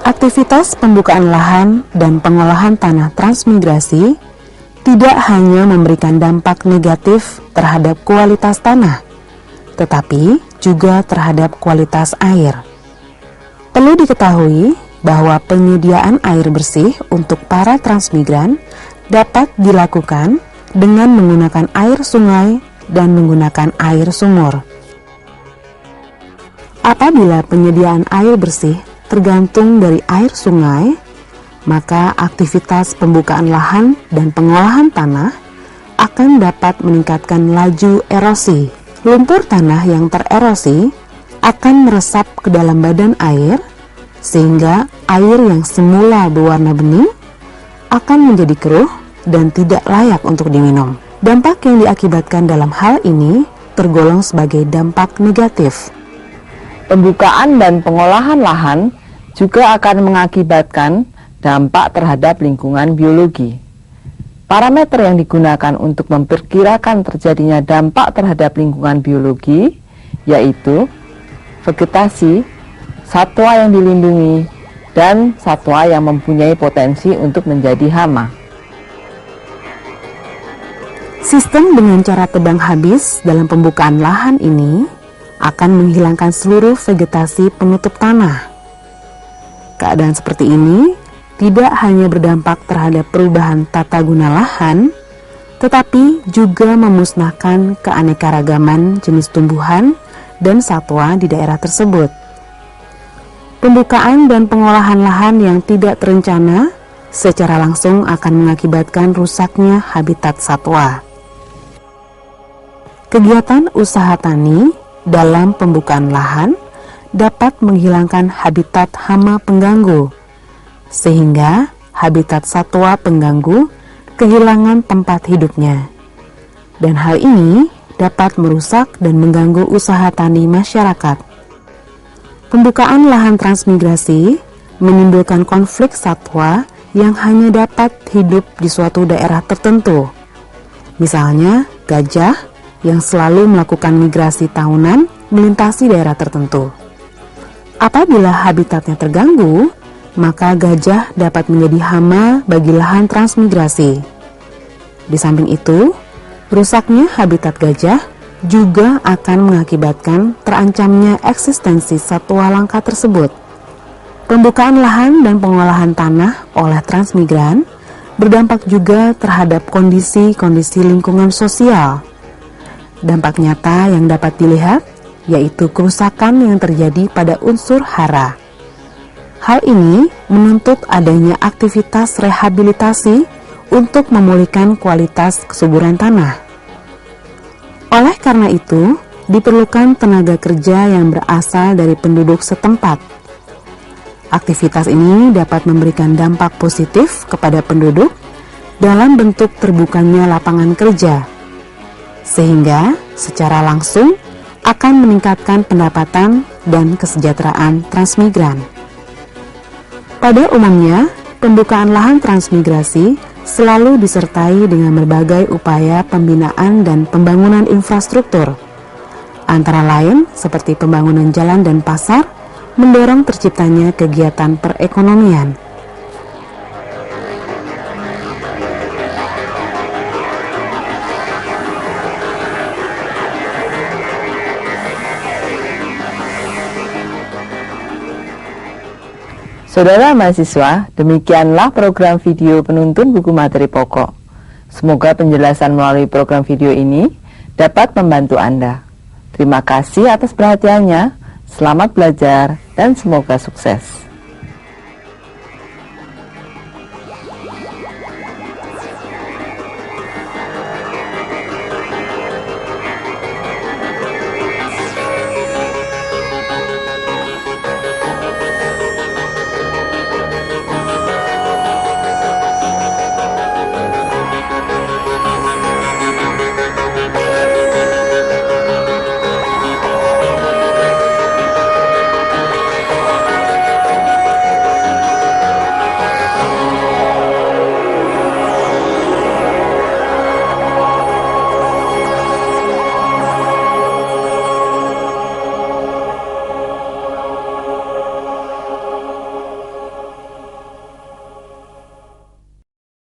Aktivitas pembukaan lahan dan pengolahan tanah transmigrasi tidak hanya memberikan dampak negatif terhadap kualitas tanah, tetapi juga terhadap kualitas air. Perlu diketahui bahwa penyediaan air bersih untuk para transmigran dapat dilakukan dengan menggunakan air sungai dan menggunakan air sumur. Apabila penyediaan air bersih tergantung dari air sungai, maka aktivitas pembukaan lahan dan pengolahan tanah akan dapat meningkatkan laju erosi. Lumpur tanah yang tererosi akan meresap ke dalam badan air, sehingga air yang semula berwarna bening akan menjadi keruh dan tidak layak untuk diminum. Dampak yang diakibatkan dalam hal ini tergolong sebagai dampak negatif. Pembukaan dan pengolahan lahan juga akan mengakibatkan dampak terhadap lingkungan biologi. Parameter yang digunakan untuk memperkirakan terjadinya dampak terhadap lingkungan biologi yaitu vegetasi, satwa yang dilindungi, dan satwa yang mempunyai potensi untuk menjadi hama. Sistem dengan cara tebang habis dalam pembukaan lahan ini akan menghilangkan seluruh vegetasi penutup tanah. Keadaan seperti ini tidak hanya berdampak terhadap perubahan tata guna lahan, tetapi juga memusnahkan keanekaragaman jenis tumbuhan dan satwa di daerah tersebut. Pembukaan dan pengolahan lahan yang tidak terencana secara langsung akan mengakibatkan rusaknya habitat satwa. Kegiatan usaha tani dalam pembukaan lahan dapat menghilangkan habitat hama pengganggu, sehingga habitat satwa pengganggu kehilangan tempat hidupnya. Dan hal ini dapat merusak dan mengganggu usaha tani masyarakat. Pembukaan lahan transmigrasi menimbulkan konflik satwa yang hanya dapat hidup di suatu daerah tertentu. Misalnya, gajah yang selalu melakukan migrasi tahunan melintasi daerah tertentu. Apabila habitatnya terganggu, maka gajah dapat menjadi hama bagi lahan transmigrasi. Di samping itu, rusaknya habitat gajah juga akan mengakibatkan terancamnya eksistensi satwa langka tersebut. Pembukaan lahan dan pengolahan tanah oleh transmigran berdampak juga terhadap kondisi-kondisi lingkungan sosial. Dampak nyata yang dapat dilihat yaitu kerusakan yang terjadi pada unsur hara. Hal ini menuntut adanya aktivitas rehabilitasi untuk memulihkan kualitas kesuburan tanah. Oleh karena itu, diperlukan tenaga kerja yang berasal dari penduduk setempat. Aktivitas ini dapat memberikan dampak positif kepada penduduk dalam bentuk terbukanya lapangan kerja, sehingga secara langsung akan meningkatkan pendapatan dan kesejahteraan transmigran. Pada umumnya, pembukaan lahan transmigrasi selalu disertai dengan berbagai upaya pembinaan dan pembangunan infrastruktur, antara lain seperti pembangunan jalan dan pasar, mendorong terciptanya kegiatan perekonomian. Saudara mahasiswa, demikianlah program video penuntun buku materi pokok. Semoga penjelasan melalui program video ini dapat membantu Anda. Terima kasih atas perhatiannya, selamat belajar, dan semoga sukses.